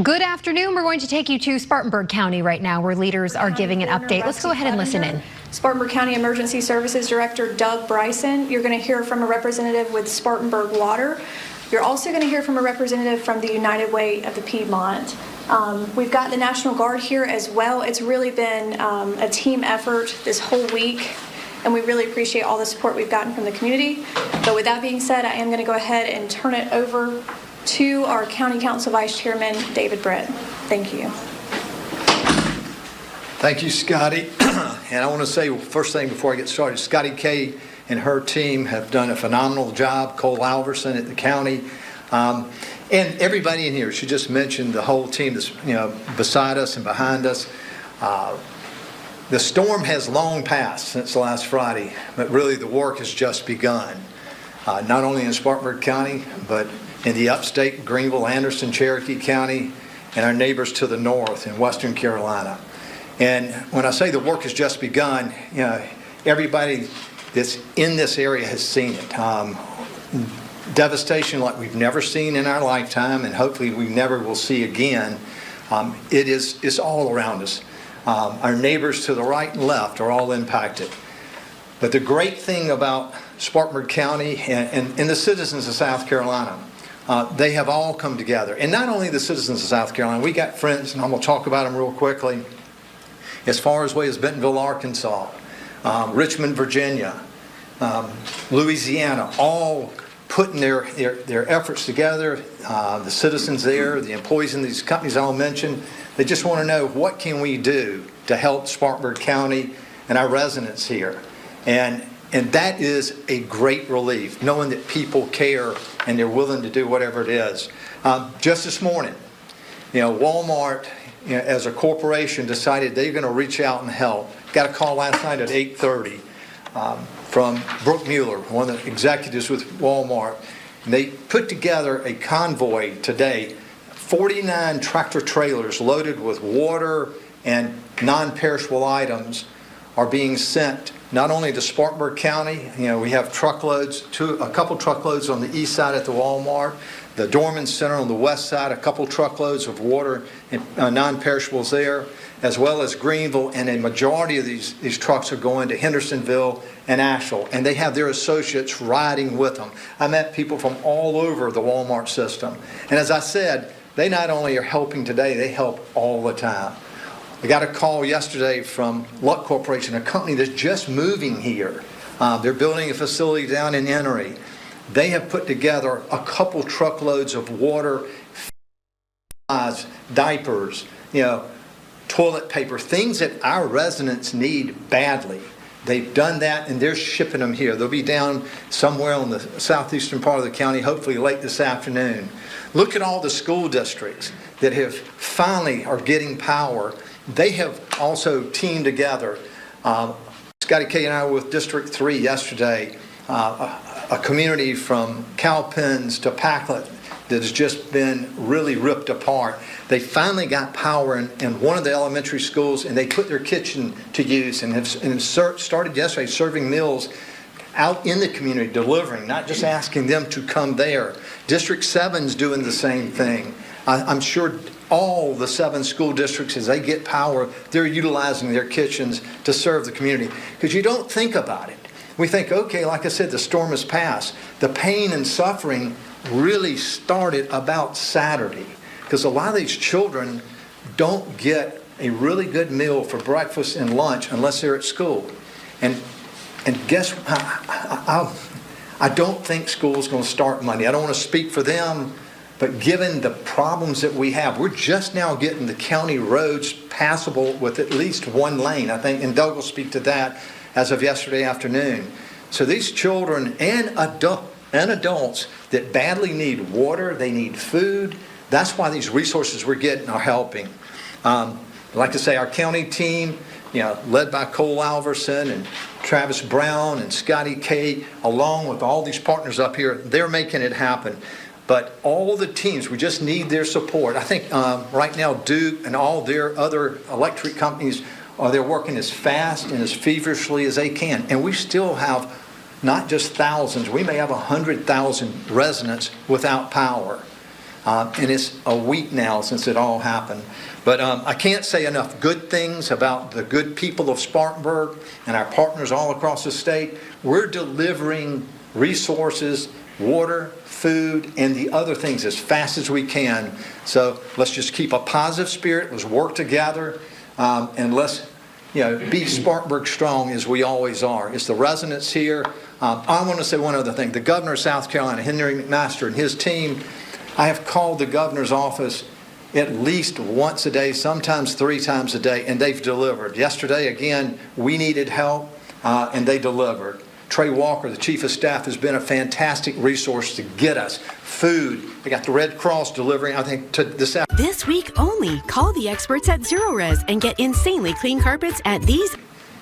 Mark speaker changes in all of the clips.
Speaker 1: Good afternoon. We're going to take you to Spartanburg County right now, where leaders are giving an update. Let's go ahead and listen in.
Speaker 2: Spartanburg County Emergency Services Director Doug Bryson. You're going to hear from a representative with Spartanburg Water. You're also going to hear from a representative from the United Way of the Piedmont. We've got the National Guard here as well. It's really been a team effort this whole week, and we really appreciate all the support we've gotten from the community. But with that being said, I am going to go ahead and turn it over to our County Council Vice Chairman, David Britt. Thank you.
Speaker 3: Thank you, Scotty. And I want to say, first thing before I get started, Scotty Kay and her team have done a phenomenal job. Cole Alverson at the county. And everybody in here, she just mentioned the whole team that's beside us and behind us. The storm has long passed since last Friday, but really the work has just begun. Not only in Spartanburg County, but in the upstate, Greenville, Anderson, Cherokee County, and our neighbors to the north in Western Carolina. And when I say the work has just begun, everybody that's in this area has seen it. Devastation like we've never seen in our lifetime, and hopefully we never will see again. It's all around us. Our neighbors to the right and left are all impacted. But the great thing about Spartanburg County and the citizens of South Carolina, they have all come together. And not only the citizens of South Carolina, we got friends, and I'm going to talk about them real quickly, as far away as Bentonville, Arkansas, Richmond, Virginia, Louisiana, all putting their efforts together. The citizens there, the employees in these companies I'll mention, they just want to know, what can we do to help Spartanburg County and our residents here? And that is a great relief, knowing that people care and they're willing to do whatever it is. Just this morning, Walmart, as a corporation, decided they're going to reach out and help. Got a call last night at 8:30 from Brooke Mueller, one of the executives with Walmart. And they put together a convoy today, 49 tractor trailers loaded with water and non-perishable items are being sent not only to Spartanburg County. We have truckloads, a couple truckloads on the east side at the Walmart, the Dorman Center on the west side, a couple truckloads of water and non-perishables there, as well as Greenville, and a majority of these trucks are going to Hendersonville and Asheville, and they have their associates riding with them. I met people from all over the Walmart system, and as I said, they not only are helping today, they help all the time. I got a call yesterday from Luck Corporation, a company that's just moving here. They're building a facility down in Ennery. They have put together a couple truckloads of water, diapers, toilet paper, things that our residents need badly. They've done that, and they're shipping them here. They'll be down somewhere on the southeastern part of the county, hopefully late this afternoon. Look at all the school districts that have finally are getting power. They have also teamed together. Scotty Kay and I were with District 3 yesterday, a community from Cowpens to Packlet that has just been really ripped apart. They finally got power in one of the elementary schools, and they put their kitchen to use and started yesterday serving meals out in the community, delivering, not just asking them to come there. District 7's doing the same thing. I'm sure all the 7 school districts, as they get power, they're utilizing their kitchens to serve the community. Because you don't think about it. We think, okay, like I said, the storm has passed. The pain and suffering really started about Saturday, because a lot of these children don't get a really good meal for breakfast and lunch unless they're at school. And guess what? I don't think school's going to start Monday. I don't want to speak for them, but given the problems that we have, we're just now getting the county roads passable with at least one lane, I think, and Doug will speak to that as of yesterday afternoon. So these children and adults that badly need water, they need food, that's why these resources we're getting are helping. I'd like to say our county team, led by Cole Alverson and Travis Brown and Scotty Kay, along with all these partners up here, they're making it happen. But all the teams, we just need their support. I think right now Duke and all their other electric companies they're working as fast and as feverishly as they can. And we still have not just thousands, we may have 100,000 residents without power. And it's a week now since it all happened. But I can't say enough good things about the good people of Spartanburg and our partners all across the state. We're delivering resources, water, food, and the other things as fast as we can. So let's just keep a positive spirit. Let's work together, and let's be Spartanburg strong as we always are. It's the residents here. I want to say one other thing. The governor of South Carolina, Henry McMaster, and his team, I have called the governor's office at least once a day, sometimes 3 times a day, and they've delivered. Yesterday, again, we needed help, and they delivered. Trey Walker, the chief of staff, has been a fantastic resource to get us food. They got the Red Cross delivering, I think, to this afternoon.
Speaker 4: This week only, call the experts at Zero-Res and get insanely clean carpets at these.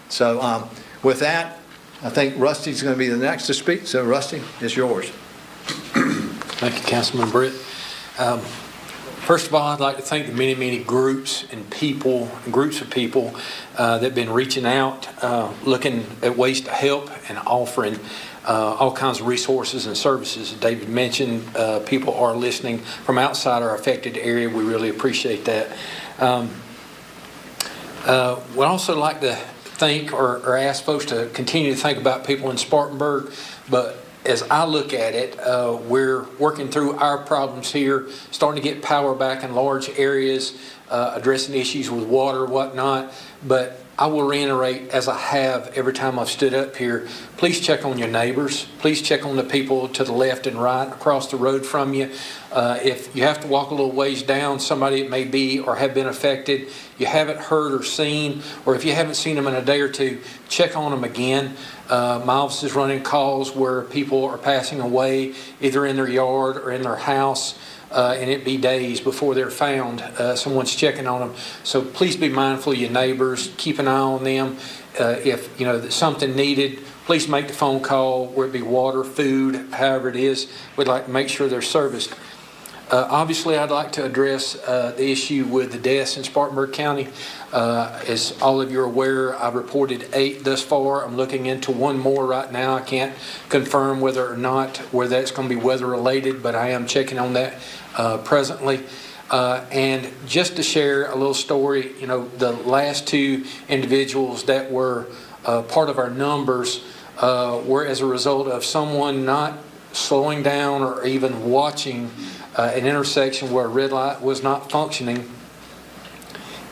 Speaker 3: So with that, I think Rusty's going to be the next to speak. So Rusty, it's yours.
Speaker 5: Thank you, Councilman Britt. First of all, I'd like to thank the many groups of people that have been reaching out, looking at ways to help and offering all kinds of resources and services. David mentioned people are listening from outside our affected area. We really appreciate that. We'd also like to think or ask folks to continue to think about people in Spartanburg, but as I look at it, we're working through our problems here, starting to get power back in large areas, addressing issues with water, whatnot. But I will reiterate, as I have every time I've stood up here, please check on your neighbors. Please check on the people to the left and right across the road from you. If you have to walk a little ways down, somebody that may be or have been affected, you haven't heard or seen, or if you haven't seen them in a day or two, check on them again. My office is running calls where people are passing away, either in their yard or in their house, and it be days before they're found. Someone's checking on them. So please be mindful of your neighbors. Keep an eye on them. If there's something needed, please make the phone call, where it be water, food, however it is. We'd like to make sure they're serviced. Obviously, I'd like to address the issue with the deaths in Spartanburg County. As all of you are aware, I've reported 8 thus far. I'm looking into 1 more right now. I can't confirm whether that's going to be weather related, but I am checking on that presently. And just to share a little story, the last 2 individuals that were part of our numbers were as a result of someone not slowing down or even watching an intersection where a red light was not functioning,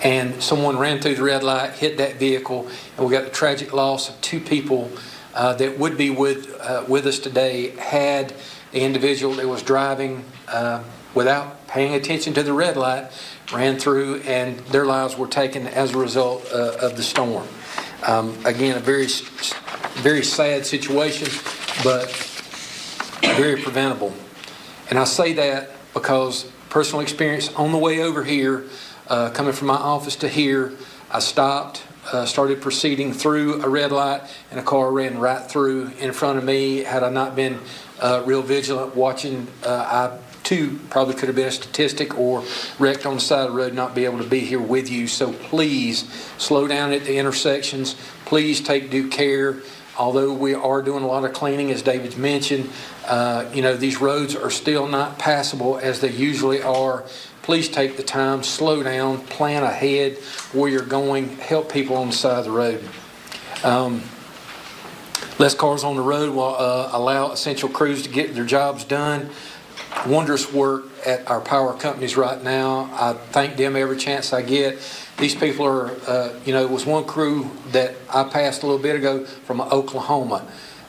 Speaker 5: and someone ran through the red light, hit that vehicle, and we got the tragic loss of 2 people that would be with us today had the individual that was driving without paying attention to the red light ran through, and their lives were taken as a result of the storm. Again, a very sad situation, but very preventable. And I say that because personal experience on the way over here, coming from my office to here, I stopped, started proceeding through a red light, and a car ran right through in front of me. Had I not been real vigilant watching, I too probably could have been a statistic or wrecked on the side of the road, not be able to be here with you. So please slow down at the intersections. Please take due care. Although we are doing a lot of cleaning, as David's mentioned, these roads are still not passable as they usually are. Please take the time, slow down, plan ahead where you're going, help people on the side of the road. Less cars on the road will allow essential crews to get their jobs done. Wondrous work at our power companies right now. I thank them every chance I get. These people are, it was one crew that I passed a little bit ago from Oklahoma.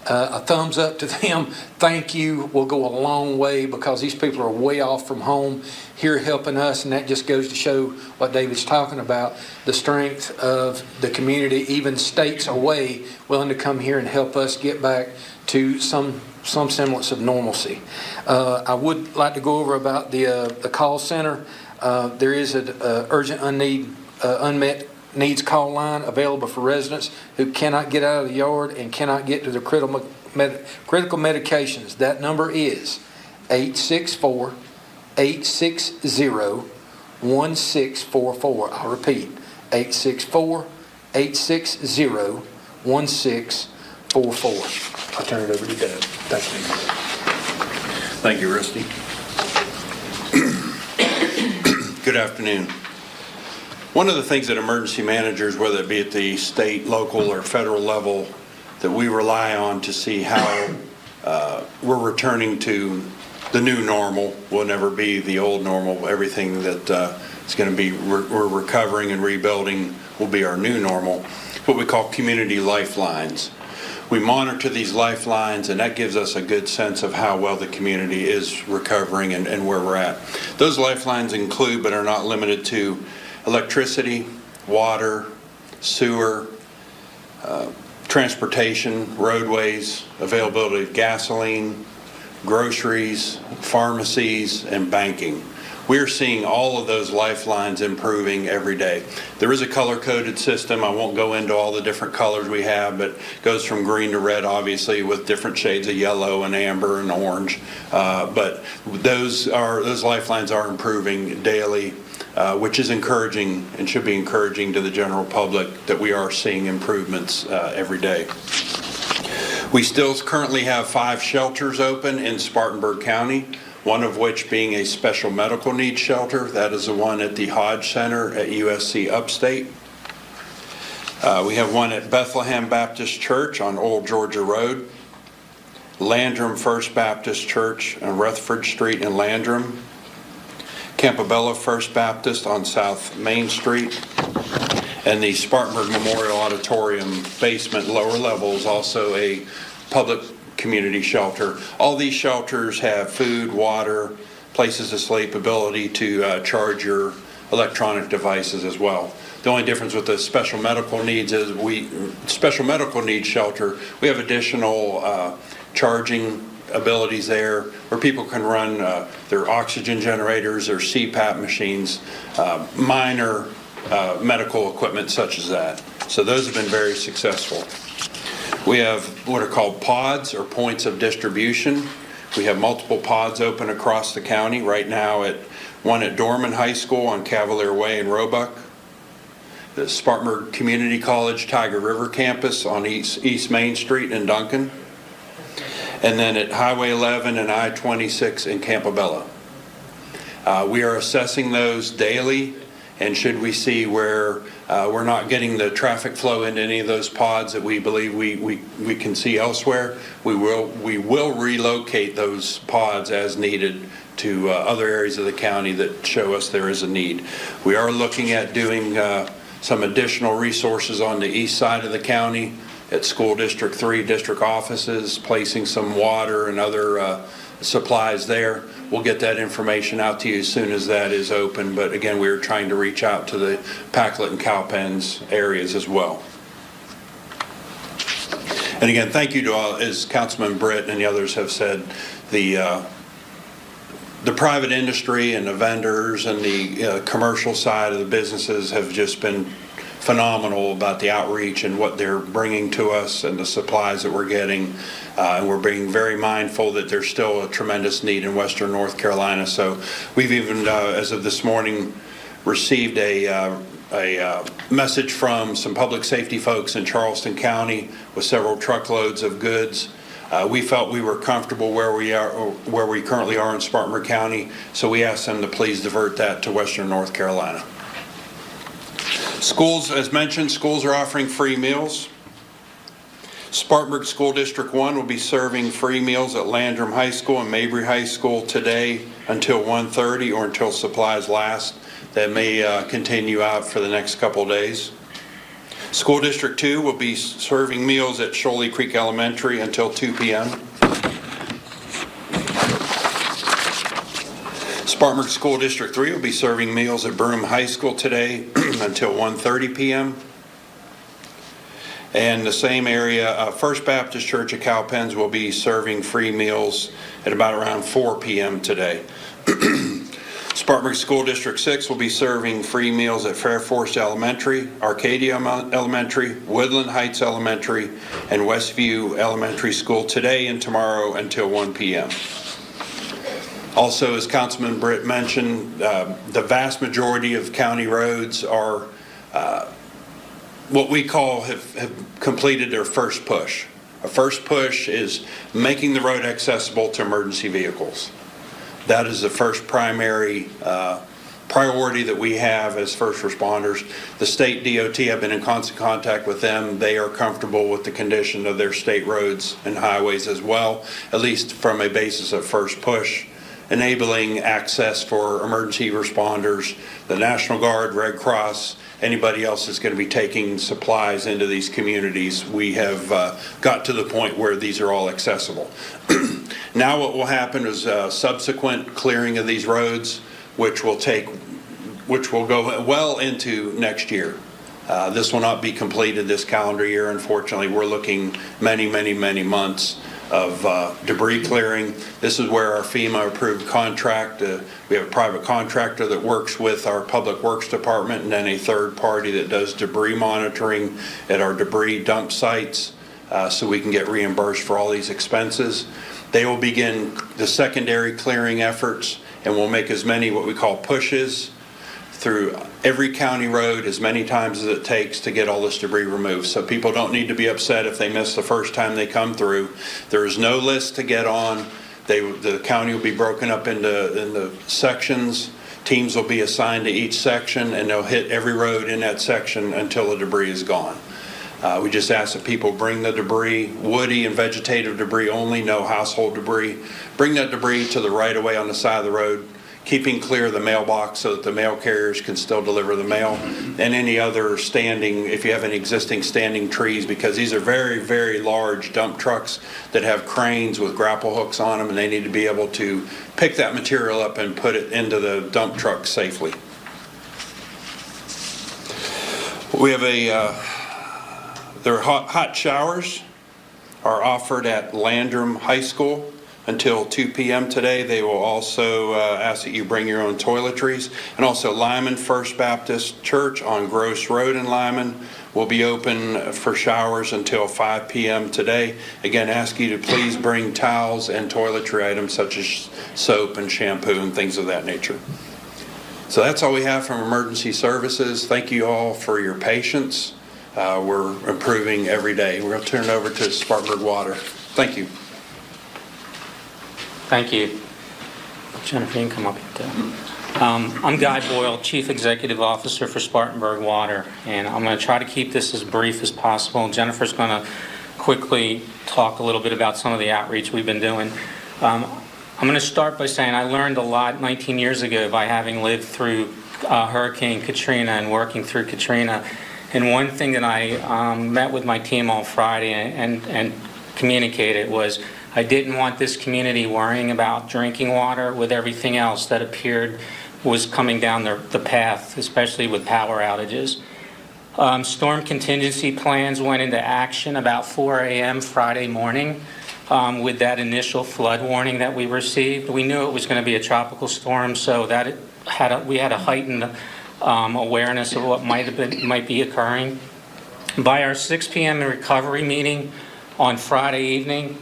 Speaker 5: A thumbs up to them. Thank you will go a long way, because these people are way off from home here helping us, and that just goes to show what David's talking about, the strength of the community, even states away, willing to come here and help us get back to some semblance of normalcy. I would like to go over about the call center. There is an urgent unmet needs call line available for residents who cannot get out of the yard and cannot get to the critical medications. That number is 864-860-1644. I'll repeat, 864-860-1644. I'll turn it over to Doug. Thank you.
Speaker 6: Thank you, Rusty. Good afternoon. One of the things that emergency managers, whether it be at the state, local, or federal level, that we rely on to see how we're returning to the new normal, will never be the old normal. Everything that is going to be, we're recovering and rebuilding will be our new normal, what we call community lifelines. We monitor these lifelines, and that gives us a good sense of how well the community is recovering and where we're at. Those lifelines include, but are not limited to, electricity, water, sewer, transportation, roadways, availability of gasoline, groceries, pharmacies, and banking. We're seeing all of those lifelines improving every day. There is a color-coded system. I won't go into all the different colors we have, but it goes from green to red, obviously, with different shades of yellow and amber and orange. But those lifelines are improving daily, which is encouraging and should be encouraging to the general public that we are seeing improvements every day. We still currently have 5 shelters open in Spartanburg County, one of which being a special medical needs shelter. That is the one at the Hodge Center at USC Upstate. We have one at Bethlehem Baptist Church on Old Georgia Road, Landrum First Baptist Church on Rutherford Street in Landrum, Campobello First Baptist on South Main Street, and the Spartanburg Memorial Auditorium basement lower level is also a public community shelter. All these shelters have food, water, places to sleep, ability to charge your electronic devices as well. The only difference with the special medical needs is special medical needs shelter, we have additional charging abilities there where people can run their oxygen generators or CPAP machines, minor medical equipment such as that. So those have been very successful. We have what are called pods, or points of distribution. We have multiple pods open across the county right now, one at Dorman High School on Cavalier Way in Roebuck, the Spartanburg Community College Tiger River campus on East Main Street in Duncan, and then at Highway 11 and I-26 in Campobello. We are assessing those daily, and should we see where we're not getting the traffic flow into any of those pods that we believe we can see elsewhere, we will relocate those pods as needed to other areas of the county that show us there is a need. We are looking at doing some additional resources on the east side of the county at School District 3 district offices, placing some water and other supplies there. We'll get that information out to you as soon as that is open, but again, we're trying to reach out to the Packlet and Cowpens areas as well. And again, thank you to all, as Councilman Britt and the others have said, the private industry and the vendors and the commercial side of the businesses have just been phenomenal about the outreach and what they're bringing to us and the supplies that we're getting. And we're being very mindful that there's still a tremendous need in Western North Carolina. So we've even, as of this morning, received a message from some public safety folks in Charleston County with several truckloads of goods. We felt we were comfortable where we currently are in Spartanburg County, so we asked them to please divert that to Western North Carolina. Schools, as mentioned, schools are offering free meals. Spartanburg School District 1 will be serving free meals at Landrum High School and Mabry High School today until 1:30 or until supplies last. That may continue out for the next couple of days. School District 2 will be serving meals at Sholey Creek Elementary until 2 p.m. Spartanburg School District 3 will be serving meals at Burnham High School today until 1:30 p.m. And the same area, First Baptist Church of Cowpens will be serving free meals at about around 4 p.m. today. Spartanburg School District 6 will be serving free meals at Fair Forest Elementary, Arcadia Elementary, Woodland Heights Elementary, and Westview Elementary School today and tomorrow until 1 p.m. Also, as Councilman Britt mentioned, the vast majority of county roads are what we call have completed their first push. A first push is making the road accessible to emergency vehicles. That is the first primary priority that we have as first responders. The state DOT, have been in constant contact with them. They are comfortable with the condition of their state roads and highways as well, at least from a basis of first push, enabling access for emergency responders, the National Guard, Red Cross, anybody else that's going to be taking supplies into these communities. We have got to the point where these are all accessible. Now what will happen is subsequent clearing of these roads, which will go well into next year. This will not be completed this calendar year. Unfortunately, we're looking many months of debris clearing. This is where our FEMA approved contract, we have a private contractor that works with our Public Works Department, and then a third party that does debris monitoring at our debris dump sites, so we can get reimbursed for all these expenses. They will begin the secondary clearing efforts, and we'll make as many what we call pushes through every county road as many times as it takes to get all this debris removed. So people don't need to be upset if they miss the first time they come through. There is no list to get on. The county will be broken up into sections. Teams will be assigned to each section, and they'll hit every road in that section until the debris is gone. We just ask that people bring the debris, woody and vegetative debris only, no household debris. Bring that debris to the right-of-way on the side of the road, keeping clear of the mailbox so that the mail carriers can still deliver the mail, and any other standing, if you have any existing standing trees, because these are very large dump trucks that have cranes with grapple hooks on them, and they need to be able to pick that material up and put it into the dump truck safely. We have their hot showers are offered at Landrum High School until 2 p.m. today. They will also ask that you bring your own toiletries. And also Lyman First Baptist Church on Gross Road in Lyman will be open for showers until 5 p.m. today. Again, ask you to please bring towels and toiletry items such as soap and shampoo and things of that nature. So that's all we have from emergency services. Thank you all for your patience. We're improving every day. We're going to turn it over to Spartanburg Water. Thank you.
Speaker 7: Thank you. Jennifer, you can come up here too. I'm Guy Boyle, Chief Executive Officer for Spartanburg Water, and I'm going to try to keep this as brief as possible. Jennifer's going to quickly talk a little bit about some of the outreach we've been doing. I'm going to start by saying I learned a lot 19 years ago by having lived through Hurricane Katrina and working through Katrina. And one thing that I met with my team on Friday and communicated was I didn't want this community worrying about drinking water with everything else that appeared was coming down the path, especially with power outages. Storm contingency plans went into action about 4 a.m. Friday morning with that initial flood warning that we received. We knew it was going to be a tropical storm, so that we had a heightened awareness of what might be occurring. By our 6 p.m. recovery meeting on Friday evening,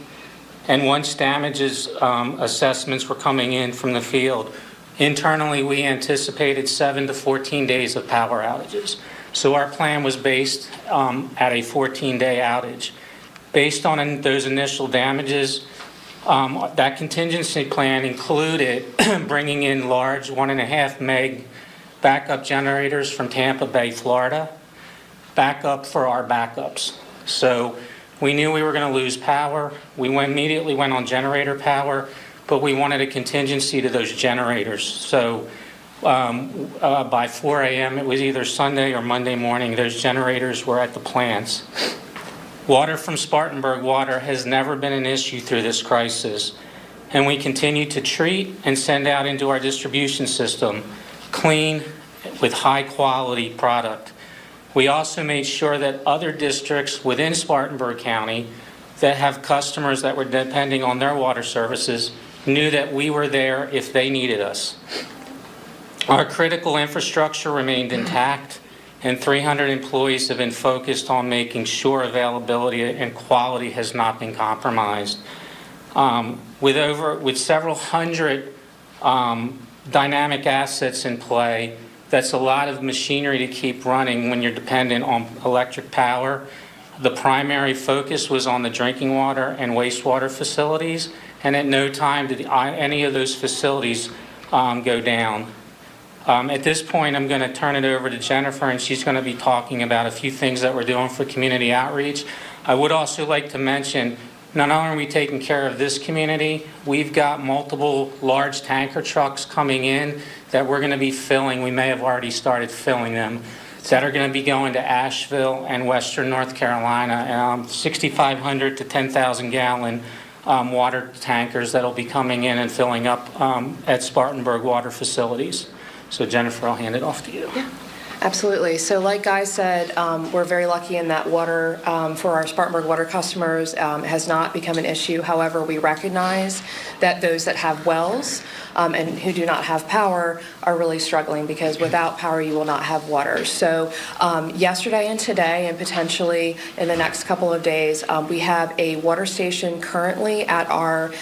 Speaker 7: and once damages assessments were coming in from the field, internally we anticipated 7 to 14 days of power outages. So our plan was based at a 14-day outage. Based on those initial damages, that contingency plan included bringing in large 1.5 meg backup generators from Tampa Bay, Florida, backup for our backups. So we knew we were going to lose power. We immediately went on generator power, but we wanted a contingency to those generators. So by 4 a.m., it was either Sunday or Monday morning, those generators were at the plants. Water from Spartanburg Water has never been an issue through this crisis, and we continue to treat and send out into our distribution system clean with high quality product. We also made sure that other districts within Spartanburg County that have customers that were depending on their water services knew that we were there if they needed us. Our critical infrastructure remained intact, and 300 employees have been focused on making sure availability and quality has not been compromised. With several hundred dynamic assets in play, that's a lot of machinery to keep running when you're dependent on electric power. The primary focus was on the drinking water and wastewater facilities, and at no time did any of those facilities go down. At this point, I'm going to turn it over to Jennifer, and she's going to be talking about a few things that we're doing for community outreach. I would also like to mention, not only are we taking care of this community, we've got multiple large tanker trucks coming in that we're going to be filling. We may have already started filling them, that are going to be going to Asheville and Western North Carolina, 6,500 to 10,000 gallon water tankers that will be coming in and filling up at Spartanburg water facilities. So Jennifer, I'll hand it off to you.
Speaker 8: Yeah, absolutely. So like Guy said, we're very lucky in that water for our Spartanburg water customers has not become an issue. However, we recognize that those that have wells and who do not have power are really struggling, because without power you will not have water. So yesterday and today, and potentially in the next couple of days, we have a water station currently at our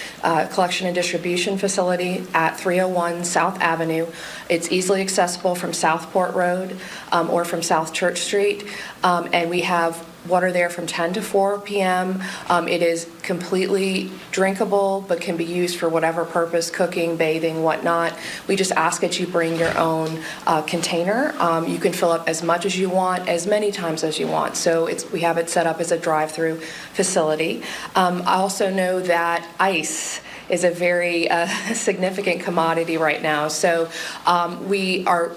Speaker 8: collection and distribution facility at 301 South Avenue. It's easily accessible from Southport Road or from South Church Street, and we have water there from 10 to 4 p.m. It is completely drinkable, but can be used for whatever purpose, cooking, bathing, whatnot. We just ask that you bring your own container. You can fill up as much as you want, as many times as you want. So we have it set up as a drive-through facility. I also know that ice is a very significant commodity right now. So we are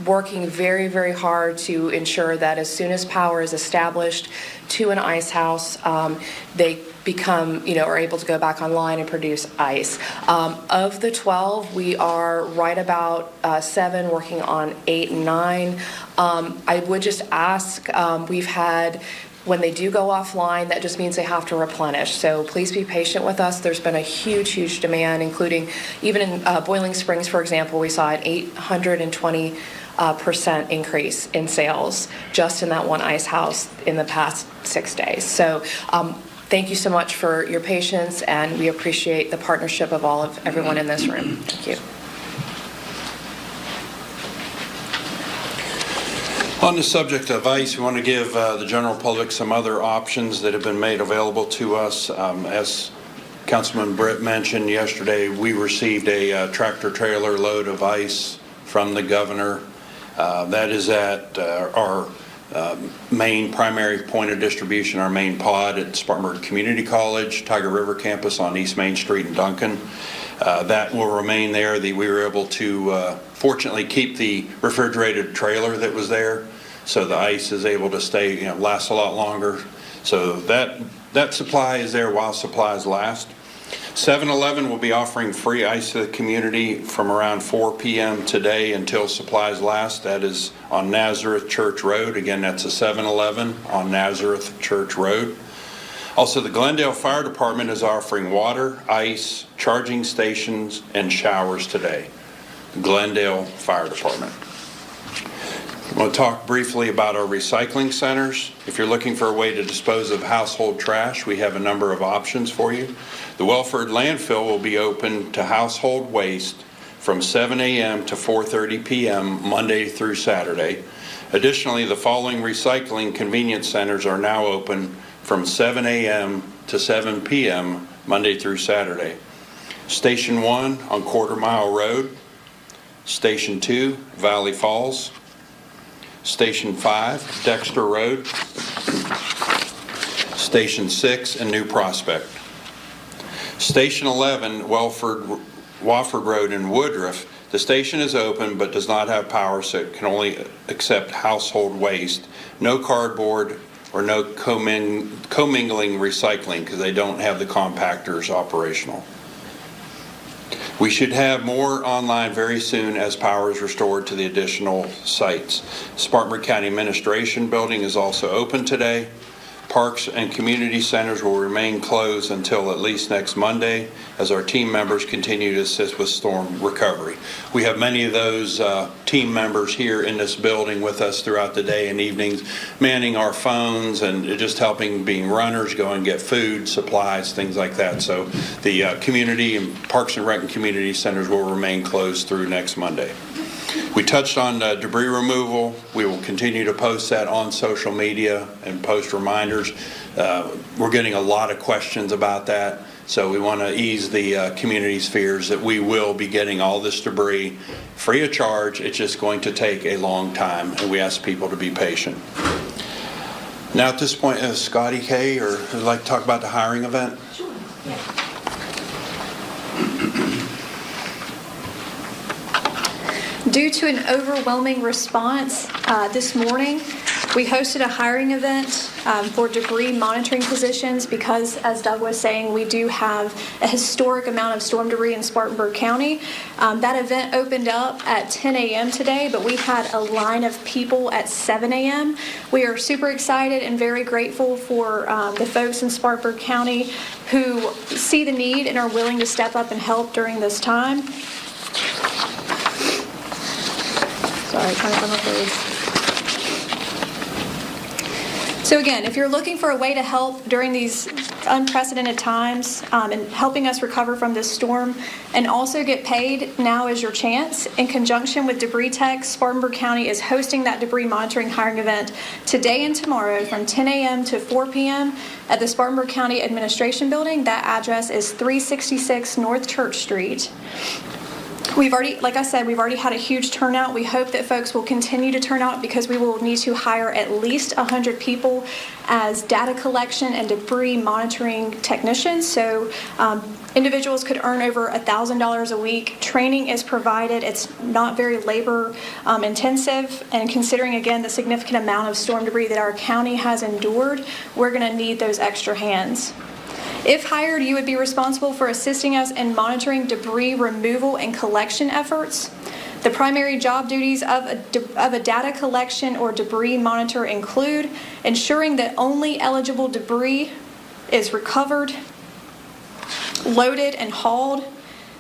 Speaker 8: working very, very hard to ensure that as soon as power is established to an ice house, they become, are able to go back online and produce ice. Of the 12, we are right about 7, working on 8 and 9. I would just ask, we've had, when they do go offline, that just means they have to replenish. So please be patient with us. There's been a huge, huge demand, including even in Boiling Springs, for example, we saw an 820% increase in sales just in that one ice house in the past 6 days. So thank you so much for your patience, and we appreciate the partnership of everyone in this room. Thank you.
Speaker 6: On the subject of ice, we want to give the general public some other options that have been made available to us. As Councilman Britt mentioned yesterday, we received a tractor-trailer load of ice from the governor. That is at our main primary point of distribution, our main pod at Spartanburg Community College, Tiger River campus on East Main Street in Duncan. That will remain there. We were able to fortunately keep the refrigerated trailer that was there, so the ice is able to stay, last a lot longer. So that supply is there while supplies last. 7-Eleven will be offering free ice to the community from around 4 p.m. today until supplies last. That is on Nazareth Church Road. Again, that's a 7-Eleven on Nazareth Church Road. Also, the Glendale Fire Department is offering water, ice, charging stations, and showers today. Glendale Fire Department. I want to talk briefly about our recycling centers. If you're looking for a way to dispose of household trash, we have a number of options for you. The Welford landfill will be open to household waste from 7 a.m. to 4:30 p.m. Monday through Saturday. Additionally, the following recycling convenience centers are now open from 7 a.m. to 7 p.m. Monday through Saturday. Station 1 on Quarter Mile Road. Station 2, Valley Falls. Station 5, Dexter Road. Station 6, and New Prospect. Station 11, Wofford Road in Woodruff. The station is open but does not have power, so it can only accept household waste. No cardboard or no commingling recycling, because they don't have the compactors operational. We should have more online very soon as power is restored to the additional sites. Spartanburg County Administration Building is also open today. Parks and community centers will remain closed until at least next Monday as our team members continue to assist with storm recovery. We have many of those team members here in this building with us throughout the day and evenings, manning our phones and just helping, being runners, go and get food, supplies, things like that. So the community and Parks and Rec and community centers will remain closed through next Monday. We touched on debris removal. We will continue to post that on social media and post reminders. We're getting a lot of questions about that. So we want to ease the community's fears that we will be getting all this debris free of charge. It's just going to take a long time, and we ask people to be patient. Now at this point, Scotty K, or would like to talk about the hiring event?
Speaker 2: Sure. Yeah. Due to an overwhelming response this morning, we hosted a hiring event for debris monitoring positions because, as Doug was saying, we do have a historic amount of storm debris in Spartanburg County. That event opened up at 10 a.m. today, but we had a line of people at 7 a.m. We are super excited and very grateful for the folks in Spartanburg County who see the need and are willing to step up and help during this time. Sorry, trying to find my page. So again, if you're looking for a way to help during these unprecedented times and helping us recover from this storm and also get paid, now is your chance. In conjunction with Debris Tech, Spartanburg County is hosting that debris monitoring hiring event today and tomorrow from 10 a.m. to 4 p.m. at the Spartanburg County Administration Building. That address is 366 North Church Street. We've already, like I said, we've already had a huge turnout. We hope that folks will continue to turn out because we will need to hire at least 100 people as data collection and debris monitoring technicians. So individuals could earn over $1,000 a week. Training is provided. It's not very labor intensive. And considering, again, the significant amount of storm debris that our county has endured, we're going to need those extra hands. If hired, you would be responsible for assisting us in monitoring debris removal and collection efforts. The primary job duties of a data collection or debris monitor include ensuring that only eligible debris is recovered, loaded, and hauled,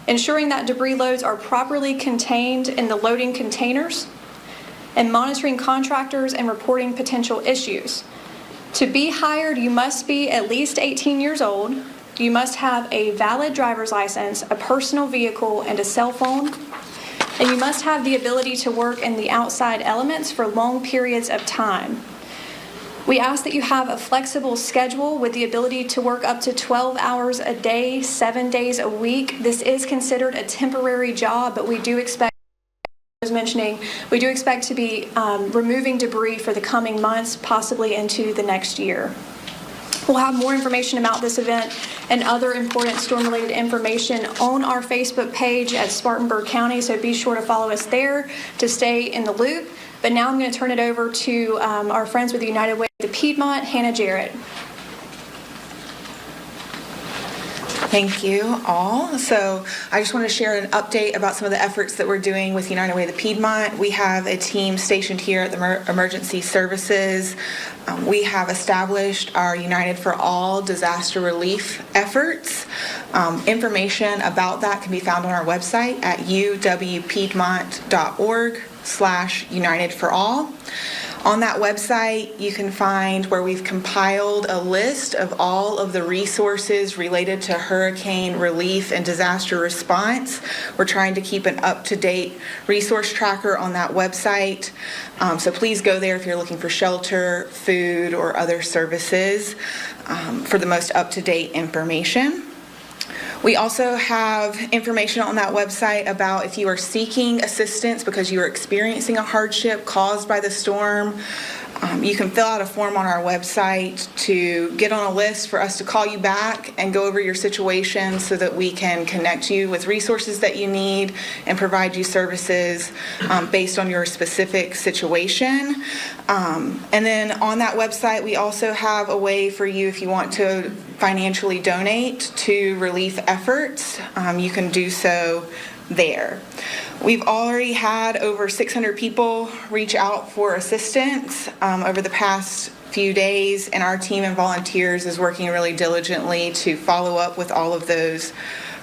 Speaker 2: ensuring that debris loads are properly contained in the loading containers, and monitoring contractors and reporting potential issues. To be hired, you must be at least 18 years old. You must have a valid driver's license, a personal vehicle, and a cell phone. And you must have the ability to work in the outside elements for long periods of time. We ask that you have a flexible schedule with the ability to work up to 12 hours a day, 7 days a week. This is considered a temporary job, but we do expect, as I was mentioning, we do expect to be removing debris for the coming months, possibly into the next year. We'll have more information about this event and other important storm-related information on our Facebook page at Spartanburg County, so be sure to follow us there to stay in the loop. But now I'm going to turn it over to our friends with the United Way of the Piedmont, Hannah Jarrett.
Speaker 9: Thank you all. So I just want to share an update about some of the efforts that we're doing with United Way of the Piedmont. We have a team stationed here at the Emergency Services. We have established our United for All disaster relief efforts. Information about that can be found on our website at uwpiedmont.org/UnitedForAll. On that website, you can find where we've compiled a list of all of the resources related to hurricane relief and disaster response. We're trying to keep an up-to-date resource tracker on that website. So please go there if you're looking for shelter, food, or other services for the most up-to-date information. We also have information on that website about if you are seeking assistance because you are experiencing a hardship caused by the storm. You can fill out a form on our website to get on a list for us to call you back and go over your situation so that we can connect you with resources that you need and provide you services based on your specific situation. And then on that website, we also have a way for you, if you want to financially donate to relief efforts, you can do so there. We've already had over 600 people reach out for assistance over the past few days, and our team and volunteers is working really diligently to follow up with all of those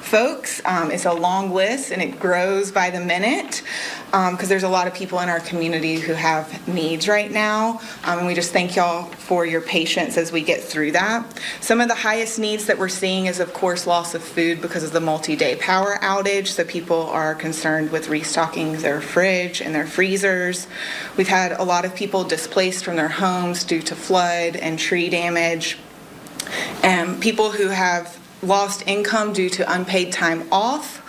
Speaker 9: folks. It's a long list and it grows by the minute because there's a lot of people in our community who have needs right now, and we just thank y'all for your patience as we get through that. Some of the highest needs that we're seeing is, of course, loss of food because of the multi-day power outage, so people are concerned with restocking their fridge and their freezers. We've had a lot of people displaced from their homes due to flood and tree damage, and people who have lost income due to unpaid time off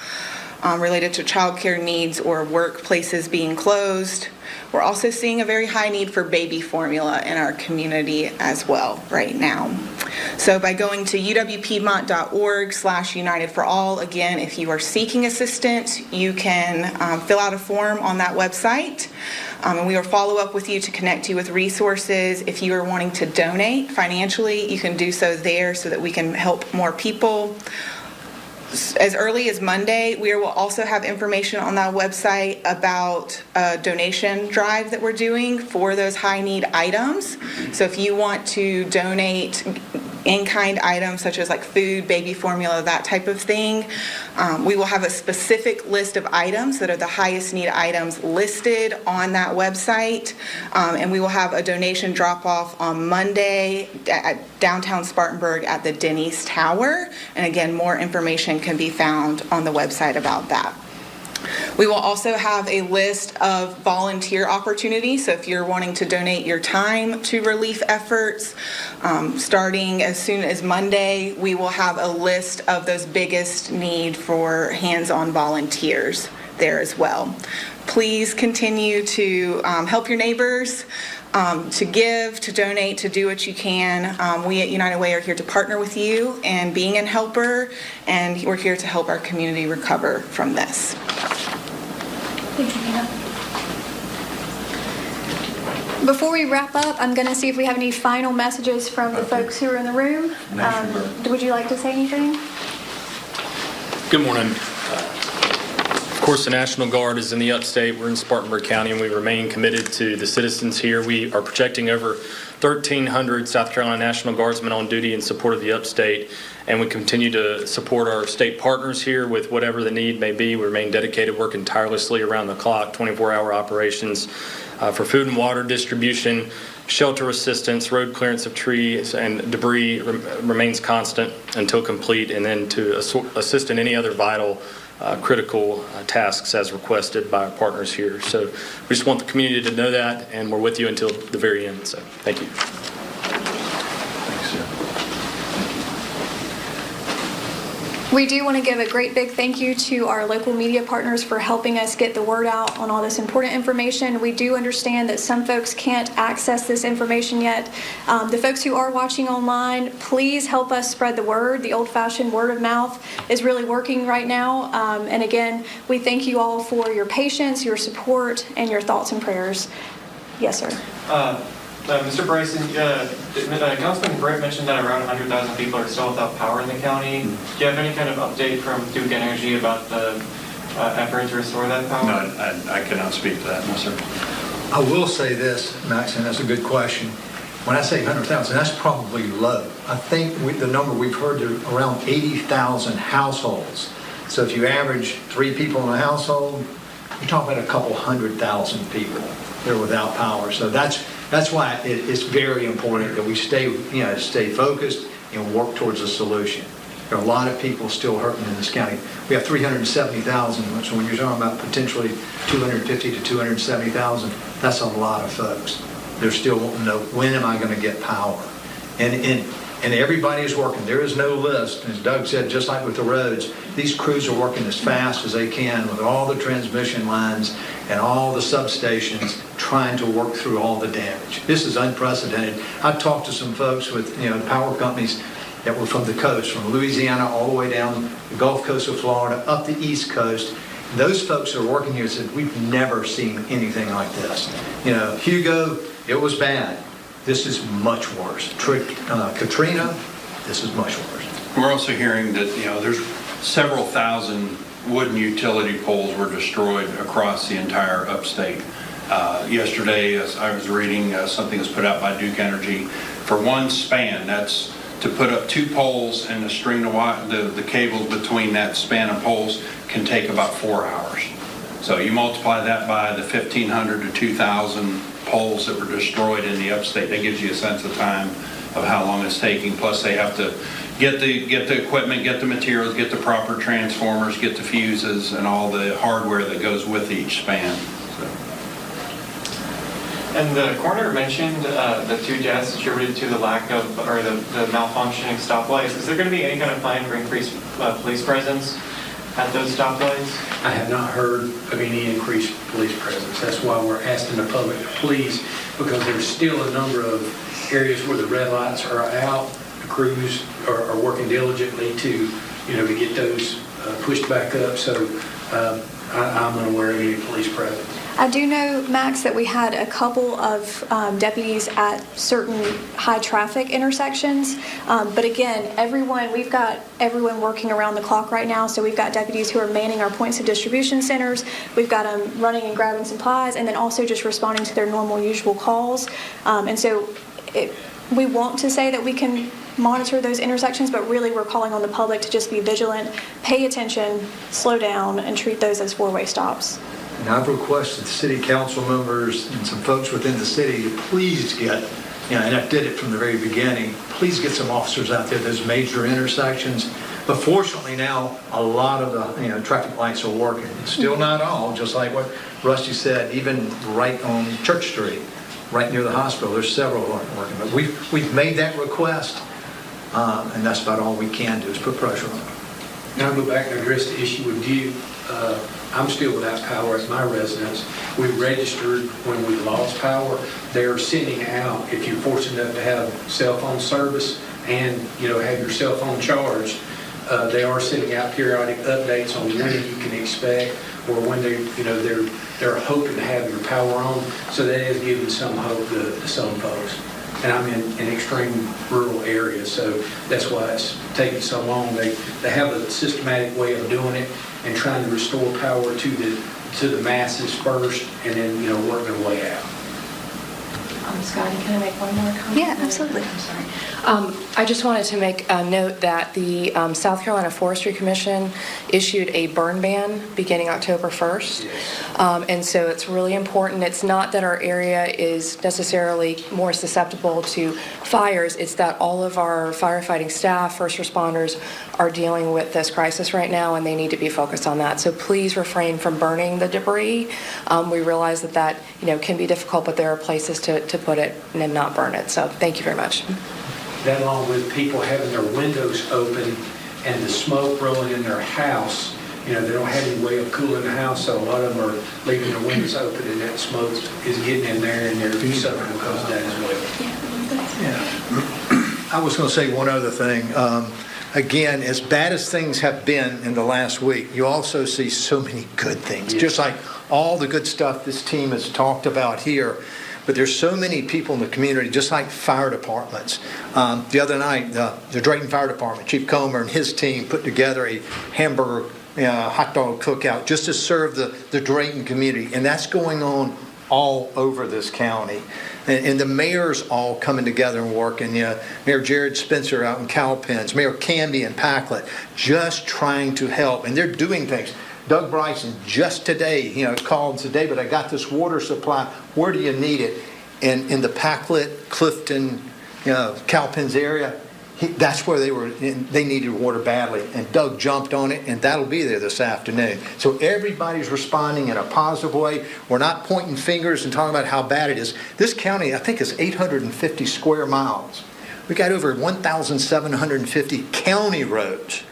Speaker 9: related to childcare needs or workplaces being closed. We're also seeing a very high need for baby formula in our community as well right now. So by going to uwpiedmont.org/United for All, again, if you are seeking assistance, you can fill out a form on that website, and we will follow up with you to connect you with resources. If you are wanting to donate financially, you can do so there so that we can help more people. As early as Monday, we will also have information on that website about a donation drive that we're doing for those high need items. So if you want to donate in-kind items such as like food, baby formula, that type of thing, we will have a specific list of items that are the highest need items listed on that website, and we will have a donation drop-off on Monday at downtown Spartanburg at the Denny's Tower. And again, more information can be found on the website about that. We will also have a list of volunteer opportunities. So if you're wanting to donate your time to relief efforts, starting as soon as Monday, we will have a list of those biggest need for hands-on volunteers there as well. Please continue to help your neighbors, to give, to donate, to do what you can. We at United Way are here to partner with you and being a helper, and we're here to help our community recover from this.
Speaker 2: Thank you, Nina. Before we wrap up, I'm going to see if we have any final messages from the folks who are in the room. Would you like to say anything?
Speaker 10: Good morning. Of course, the National Guard is in the upstate. We're in Spartanburg County, and we remain committed to the citizens here. We are projecting over 1,300 South Carolina National Guardsmen on duty in support of the upstate, and we continue to support our state partners here with whatever the need may be. We remain dedicated, working tirelessly around the clock, 24-hour operations for food and water distribution, shelter assistance, road clearance of trees and debris remains constant until complete, and then to assist in any other vital critical tasks as requested by our partners here. So we just want the community to know that, and we're with you until the very end. So thank you.
Speaker 3: Thanks, sir.
Speaker 2: We do want to give a great big thank you to our local media partners for helping us get the word out on all this important information. We do understand that some folks can't access this information yet. The folks who are watching online, please help us spread the word. The old-fashioned word of mouth is really working right now. And again, we thank you all for your patience, your support, and your thoughts and prayers. Yes, sir.
Speaker 11: Mr. Bryson, Councilman Britt mentioned that around 100,000 people are still without power in the county. Do you have any kind of update from Duke Energy about the effort to restore that power?
Speaker 6: No, I cannot speak to that, no, sir.
Speaker 3: I will say this, Max, and that's a good question. When I say 100,000, that's probably low. I think the number we've heard is around 80,000 households. So if you average 3 people in a household, you're talking about a couple 100,000 people that are without power. So that's why it's very important that we stay focused and work towards a solution. There are a lot of people still hurting in this county. We have 370,000, so when you're talking about potentially 250 to 270,000, that's a lot of folks. They're still wanting to know, when am I going to get power? And everybody is working. There is no list. As Doug said, just like with the roads, these crews are working as fast as they can with all the transmission lines and all the substations, trying to work through all the damage. This is unprecedented. I've talked to some folks with power companies that were from the coast, from Louisiana all the way down the Gulf Coast of Florida, up the East Coast. And those folks that are working here said, we've never seen anything like this. Hugo, it was bad. This is much worse. Katrina, this is much worse.
Speaker 6: We're also hearing that there's several thousand wooden utility poles were destroyed across the entire upstate. Yesterday, as I was reading, something was put out by Duke Energy for one span. That's to put up 2 poles and the string the cables between that span of poles can take about 4 hours. So you multiply that by the 1,500 to 2,000 poles that were destroyed in the upstate. That gives you a sense of time of how long it's taking. Plus, they have to get the equipment, get the materials, get the proper transformers, get the fuses, and all the hardware that goes with each span.
Speaker 11: And the coroner mentioned the 2 deaths attributed to the lack of, or the malfunctioning stoplights. Is there going to be any kind of plan for increased police presence at those stoplights?
Speaker 5: I have not heard of any increased police presence. That's why we're asking the public to please, because there's still a number of areas where the red lights are out. The crews are working diligently to get those pushed back up. So I'm unaware of any police presence.
Speaker 2: I do know, Max, that we had a couple of deputies at certain high traffic intersections. But again, we've got everyone working around the clock right now. So we've got deputies who are manning our points of distribution centers. We've got them running and grabbing supplies, and then also just responding to their normal, usual calls. And so we want to say that we can monitor those intersections, but really we're calling on the public to just be vigilant, pay attention, slow down, and treat those as four-way stops.
Speaker 3: And I've requested city council members and some folks within the city to please get, and I did it from the very beginning, please get some officers out there, those major intersections. But fortunately now, a lot of the traffic lights are working. Still not all, just like what Rusty said, even right on Church Street, right near the hospital, there's several working. But we've made that request, and that's about all we can do is put pressure on them.
Speaker 5: Now I'll go back and address the issue with you. I'm still without power at my residence. We registered when we lost power. They're sending out, if you're fortunate enough to have cell phone service and have your cell phone charged, they are sending out periodic updates on when you can expect or when they're hoping to have your power on. So that is giving some hope to some folks. And I'm in an extreme rural area, so that's why it's taking so long. They have a systematic way of doing it and trying to restore power to the masses first, and then work their way out.
Speaker 8: Scotty, can I make one more comment?
Speaker 2: Yeah, absolutely.
Speaker 8: I'm sorry. I just wanted to make a note that the South Carolina Forestry Commission issued a burn ban beginning October 1st.
Speaker 5: Yes.
Speaker 8: And so it's really important. It's not that our area is necessarily more susceptible to fires. It's that all of our firefighting staff, first responders, are dealing with this crisis right now, and they need to be focused on that. So please refrain from burning the debris. We realize that can be difficult, but there are places to put it and then not burn it. So thank you very much.
Speaker 5: That along with people having their windows open and the smoke rolling in their house, they don't have any way of cooling the house, so a lot of them are leaving their windows open, and that smoke is getting in there, and they're suffering because of that as well.
Speaker 3: Yeah. I was going to say one other thing. Again, as bad as things have been in the last week, you also see so many good things, just like all the good stuff this team has talked about here. But there's so many people in the community, just like fire departments. The other night, the Drayton Fire Department, Chief Comer and his team put together a hamburger, hot dog cookout just to serve the Drayton community. And that's going on all over this county. And the mayors all coming together and working. Mayor Jared Spencer out in Cowpens, Mayor Canby in Packlet, just trying to help. And they're doing things. Doug Bryson just today, called and said, David, I got this water supply. Where do you need it? And in the Packlet, Clifton, Cowpens area, that's where they needed water badly. And Doug jumped on it, and that'll be there this afternoon. So everybody's responding in a positive way. We're not pointing fingers and talking about how bad it is. This county, I think, is 850 square miles. We got over 1,750 county roads.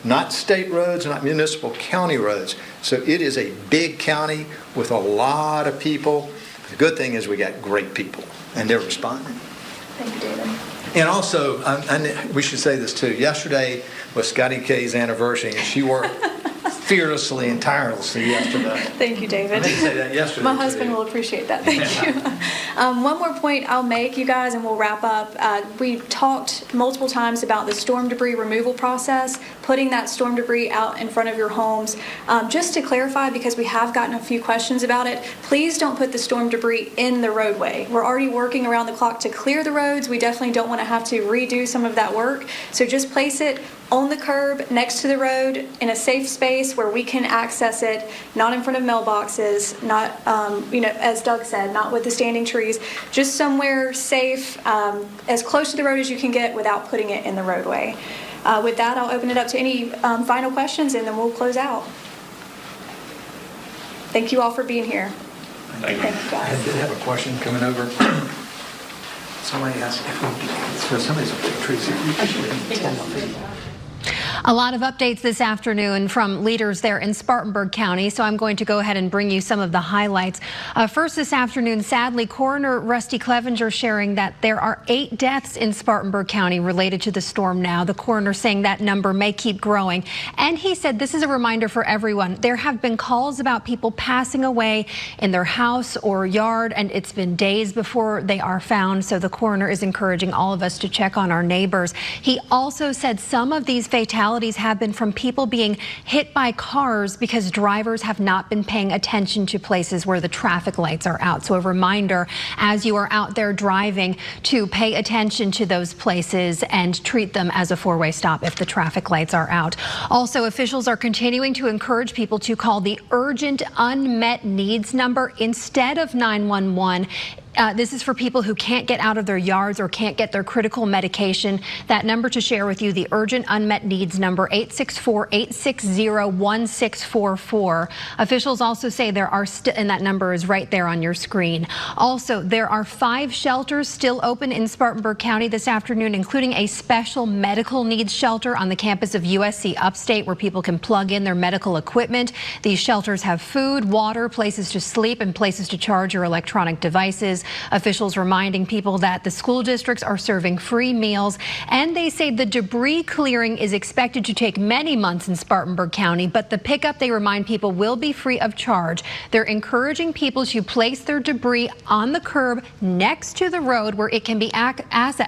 Speaker 3: Not state roads, not municipal, county roads. So it is a big county with a lot of people. The good thing is we got great people, and they're responding.
Speaker 2: Thank you, David.
Speaker 3: And also, we should say this too. Yesterday was Scotty K's anniversary, and she worked fearlessly and tirelessly yesterday.
Speaker 2: Thank you, David.
Speaker 3: I didn't say that yesterday.
Speaker 2: My husband will appreciate that. Thank you. One more point I'll make, you guys, and we'll wrap up. We talked multiple times about the storm debris removal process, putting that storm debris out in front of your homes. Just to clarify, because we have gotten a few questions about it, please don't put the storm debris in the roadway. We're already working around the clock to clear the roads. We definitely don't want to have to redo some of that work. So just place it on the curb next to the road in a safe space where we can access it, not in front of mailboxes, not, as Doug said, not with the standing trees, just somewhere safe, as close to the road as you can get without putting it in the roadway. With that, I'll open it up to any final questions, and then we'll close out. Thank you all for being here.
Speaker 11: Thank you.
Speaker 5: I did have a question coming over. Somebody asked if somebody's Tracy.
Speaker 1: A lot of updates this afternoon from leaders there in Spartanburg County, so I'm going to go ahead and bring you some of the highlights. First this afternoon, sadly, Coroner Rusty Clevenger sharing that there are 8 deaths in Spartanburg County related to the storm now. The coroner saying that number may keep growing. And he said this is a reminder for everyone. There have been calls about people passing away in their house or yard, and it's been days before they are found. So the coroner is encouraging all of us to check on our neighbors. He also said some of these fatalities have been from people being hit by cars because drivers have not been paying attention to places where the traffic lights are out. So a reminder as you are out there driving to pay attention to those places and treat them as a 4-way stop if the traffic lights are out. Also, officials are continuing to encourage people to call the urgent unmet needs number instead of 911. This is for people who can't get out of their yards or can't get their critical medication. That number to share with you, the urgent unmet needs number, 864-860-1644. Officials also say there are and that number is right there on your screen. Also, there are 5 shelters still open in Spartanburg County this afternoon, including a special medical needs shelter on the campus of USC Upstate where people can plug in their medical equipment. These shelters have food, water, places to sleep, and places to charge your electronic devices. Officials reminding people that the school districts are serving free meals, and they say the debris clearing is expected to take many months in Spartanburg County, but the pickup, they remind people, will be free of charge. They're encouraging people to place their debris on the curb next to the road where it can be accessed,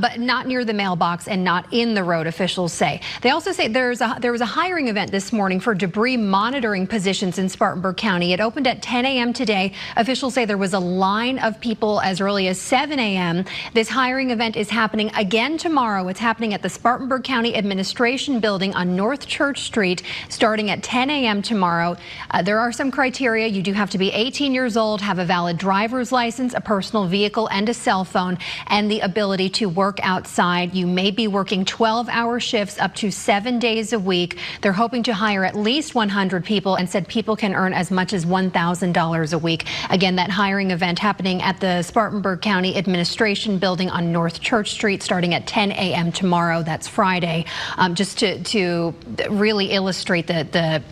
Speaker 1: but not near the mailbox and not in the road, officials say. They also say there was a hiring event this morning for debris monitoring positions in Spartanburg County. It opened at 10 a.m. today. Officials say there was a line of people as early as 7 a.m. This hiring event is happening again tomorrow. It's happening at the Spartanburg County Administration Building on North Church Street starting at 10 a.m. tomorrow. There are some criteria. You do have to be 18 years old, have a valid driver's license, a personal vehicle, and a cell phone, and the ability to work outside. You may be working 12-hour shifts up to 7 days a week. They're hoping to hire at least 100 people and said people can earn as much as $1,000 a week. Again, that hiring event happening at the Spartanburg County Administration Building on North Church Street starting at 10 a.m. tomorrow. That's Friday. Just to really illustrate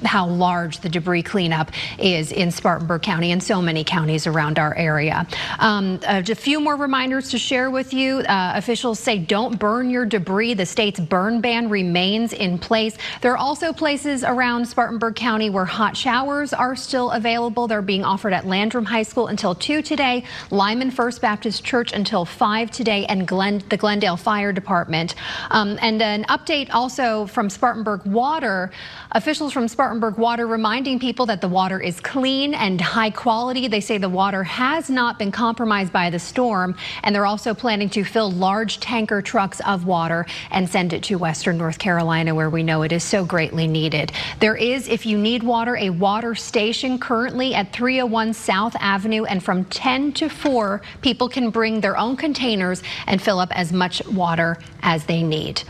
Speaker 1: how large the debris cleanup is in Spartanburg County and so many counties around our area. A few more reminders to share with you. Officials say don't burn your debris. The state's burn ban remains in place. There are also places around Spartanburg County where hot showers are still available. They're being offered at Landrum High School until 2 today, Lyman First Baptist Church until 5 today, and the Glendale Fire Department. And an update also from Spartanburg Water. Officials from Spartanburg Water reminding people that the water is clean and high quality. They say the water has not been compromised by the storm, and they're also planning to fill large tanker trucks of water and send it to Western North Carolina, where we know it is so greatly needed. There is, if you need water, a water station currently at 301 South Avenue, and from 10 to 4, people can bring their own containers and fill up as much water as they need.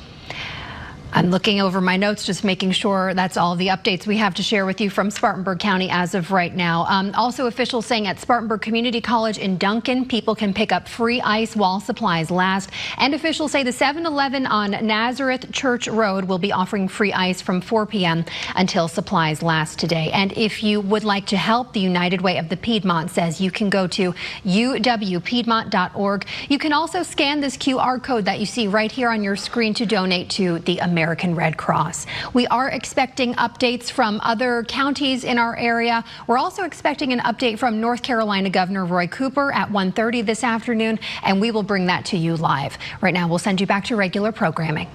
Speaker 1: I'm looking over my notes, just making sure that's all the updates we have to share with you from Spartanburg County as of right now. Also, officials saying at Spartanburg Community College in Duncan, people can pick up free ice while supplies last. And officials say the 7-Eleven on Nazareth Church Road will be offering free ice from 4 p.m. until supplies last today. And if you would like to help, the United Way of the Piedmont says you can go to uwpiedmont.org. You can also scan this QR code that you see right here on your screen to donate to the American Red Cross. We are expecting updates from other counties in our area. We're also expecting an update from North Carolina Governor Roy Cooper at 1:30 this afternoon, and we will bring that to you live. Right now, we'll send you back to regular programming.